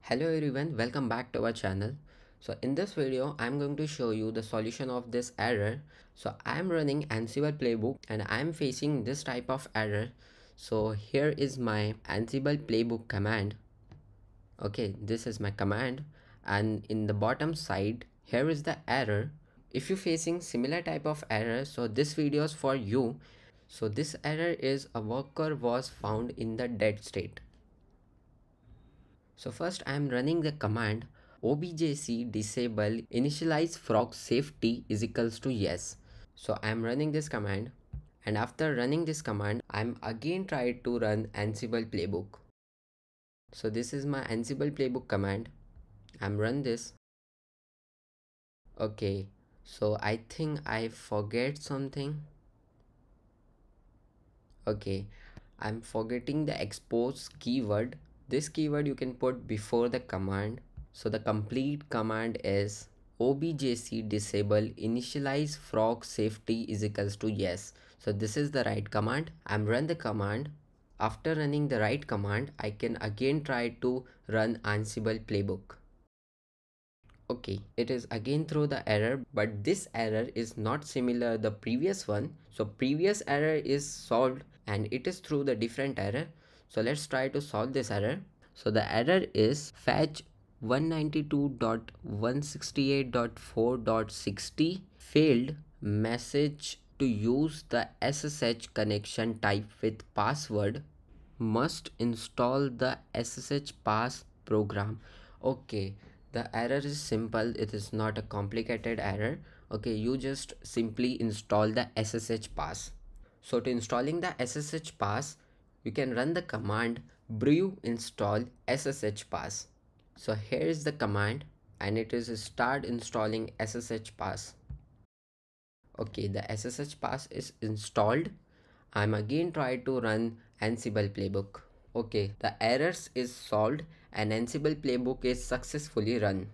Hello everyone, welcome back to our channel. So in this video I'm going to show you the solution of this error. So I'm running Ansible playbook and I'm facing this type of error. So here is my Ansible playbook command. Okay, this is my command, and in the bottom side here is the error. If you're facing similar type of error, so this video is for you. So this error is a worker was found in the dead state. So first I am running the command objc disable initialize frog safety is equals to yes. So I am running this command, and after running this command I am again tried to run Ansible playbook. So this is my Ansible playbook command. I'm run this. Okay, so I think I forget something. Okay, I'm forgetting the expose keyword. This keyword you can put before the command. So the complete command is objc disable initialize frog safety is equals to yes. So this is the right command. I'm run the command. After running the right command, I can again try to run Ansible playbook. Okay, it is again through the error, but this error is not similar the previous one. So previous error is solved and it is through the different error. So let's try to solve this error. So the error is fetch 192.168.4.60 failed message to use the SSH connection type with password, must install the SSHPass program. Okay, the error is simple, it is not a complicated error. Okay, you just simply install the SSHPass. So to installing the SSHPass, you can run the command brew install SSHPass. So here is the command, and it is start installing SSHPass. Okay, the SSHPass is installed. I'm again try to run Ansible playbook. Okay, the errors is solved and Ansible playbook is successfully run.